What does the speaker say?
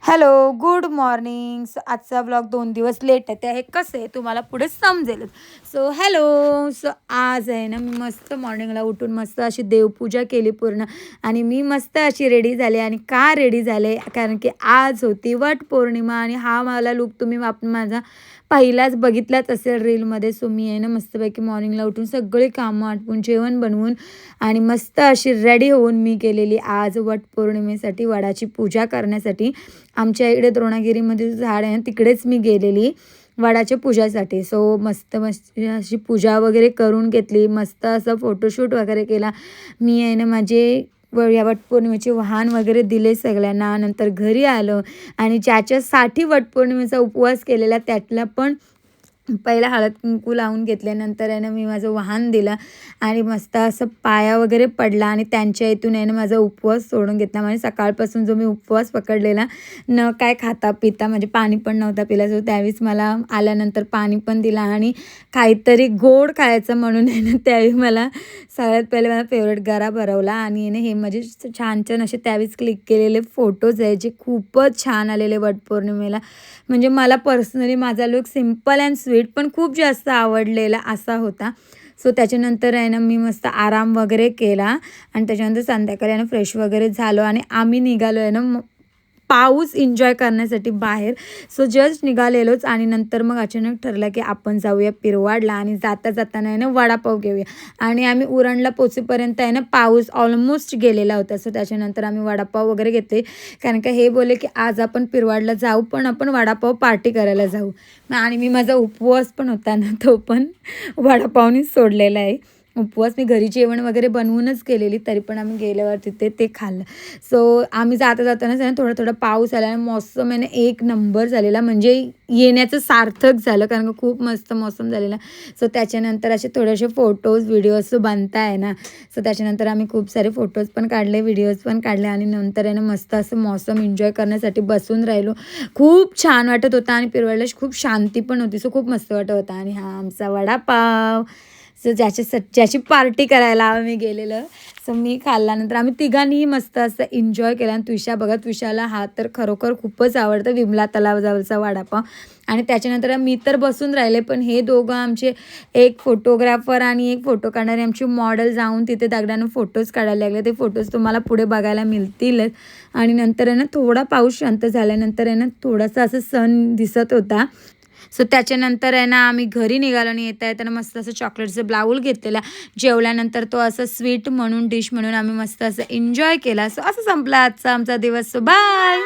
Hello, good morning. So आजचा blog 2 दिवस late आहे. ते हे कसं आहे तुम्हाला पुढे समजेलच. So hello. सो आज आहे ना, मी मस्त मॉर्निंगला उठून मस्त अशी देवपूजा केली पूर्ण आणि मी मस्त अशी रेडी झाले. आणि का रेडी झाले, कारण की आज होती वटपौर्णिमा आणि हा मला लूक तुम्ही माझा पहिलाच बघितलाच असेल रीलमध्ये. सो मी आहे ना मस्तपैकी मॉर्निंगला उठून सगळे कामं आटपून जेवण बनवून आणि मस्त अशी रेडी होऊन मी गेलेली आज वटपौर्णिमेसाठी, वडाची पूजा करण्यासाठी. आमच्या इकडे द्रोणागिरीमध्ये झाड आहे, तिकडेच मी गेलेली वडाच्या पूजासाठी. सो मस्त मस्त अशी पूजा वगैरे करून घेतली, मस्त असं फोटोशूट वगैरे केला. मी आहे ना माझे या वटपौर्णिमेचे वाहन वगैरे दिले सगळ्यांना. नंतर घरी आलो आणि ज्याच्यासाठी वटपौर्णिमेचा उपवास केलेला त्यातला पण पहिला हळद कुंकू लावून घेतल्यानंतर आहे ना मी माझं वाहन दिलं आणि मस्त असं पाया वगैरे पडला आणि त्यांच्या इथून आहे ना माझा उपवास सोडून घेतला. म्हणजे सकाळपासून जो मी उपवास पकडलेला, न काय खाता पिता, म्हणजे पाणी पण नव्हता पिला. सो त्यावेळेस मला आल्यानंतर पाणी पण दिला आणि काहीतरी गोड खायचं म्हणून आहे ना त्यावेळी मला सगळ्यात पहिले मला फेवरेट गरा भरवला. आणि आहे ना हे माझे छान छान असे त्यावेळेस क्लिक केलेले फोटोज आहे जे खूपच छान आलेले वटपौर्णिमेला. म्हणजे मला पर्सनली माझा लुक सिम्पल अँड स्वीट पण खूप जास्त आवडलेला असा होता. सो त्याच्यानंतर आहे ना मी मस्त आराम वगैरे केला आणि त्याच्यानंतर संध्याकाळी आहे ना फ्रेश वगैरे झालो आणि आम्ही निघालो आहे ना पाऊस एन्जॉय करण्यासाठी बाहेर. सो जस्ट निघालेलोच आणि नंतर मग अचानक ठरलं की आपण जाऊया पिरवाडला आणि जाता जाताना आहे ना वडापाव घेऊया. आणि आम्ही उरणला पोचेपर्यंत आहे ना पाऊस ऑलमोस्ट गेलेला होता. सो त्याच्यानंतर आम्ही वडापाव वगैरे घेतले, कारण का हे बोलले की आज आपण पिरवाडला जाऊ पण आपण वडापाव पार्टी करायला जाऊ. आणि मी माझा उपवास पण होता ना तो पण वडापावनीच सोडलेला आहे. उपवास मी घरी जेवण वगैरे बनवूनच केलेली, तरी पण आम्ही गेल्यावर तिथे ते खाल्लं. सो आम्ही जाता जातानाच आहे ना थोडा थोडा पाऊस आला आणि मौसम आहे ना एक नंबर झालेला, म्हणजे येण्याचं सार्थक झालं, कारण का खूप मस्त मौसम झालेला. सो त्याच्यानंतर असे थोडेसे फोटोज व्हिडिओज बनता आहे ना. सो त्याच्यानंतर आम्ही खूप सारे फोटोज पण काढले, व्हिडिओज पण काढले आणि नंतर आहे ना मस्त असं मौसम एन्जॉय करण्यासाठी बसून राहिलो. खूप छान वाटत होता आणि पिरवाडला खूप शांती पण होती. सो खूप मस्त वाटत होता. आणि हा आमचा वडापाव. सो ज्याची पार्टी करायला आम्ही गेलेलं. सो मी खाल्ल्यानंतर आम्ही तिघांनीही मस्त असं एन्जॉय केला. आणि तुषा बघा, तुषाला हा तर खरोखर खूपच आवडतं विमला तलावाजवळचा वडापाव. आणि त्याच्यानंतर मी तर बसून राहिले, पण हे दोघं आमचे एक फोटोग्राफर आणि एक फोटो काढणारे आमची मॉडेल जाऊन तिथे दगडानं फोटोज काढायला लागले. ते फोटोज तुम्हाला पुढे बघायला मिळतीलच. आणि नंतर आहे ना थोडा पाऊस शांत झाल्यानंतर आहे ना थोडासा असं सण दिसत होता. सो त्याच्यानंतर आहे ना आम्ही घरी निघालो आणि येता येताना मस्त असं चॉकलेटचं बाउल घेतलेला. जेवल्यानंतर तो असं स्वीट म्हणून डिश म्हणून आम्ही मस्त असं एन्जॉय केला. सो असं संपला आजचा आमचा दिवस. So bye.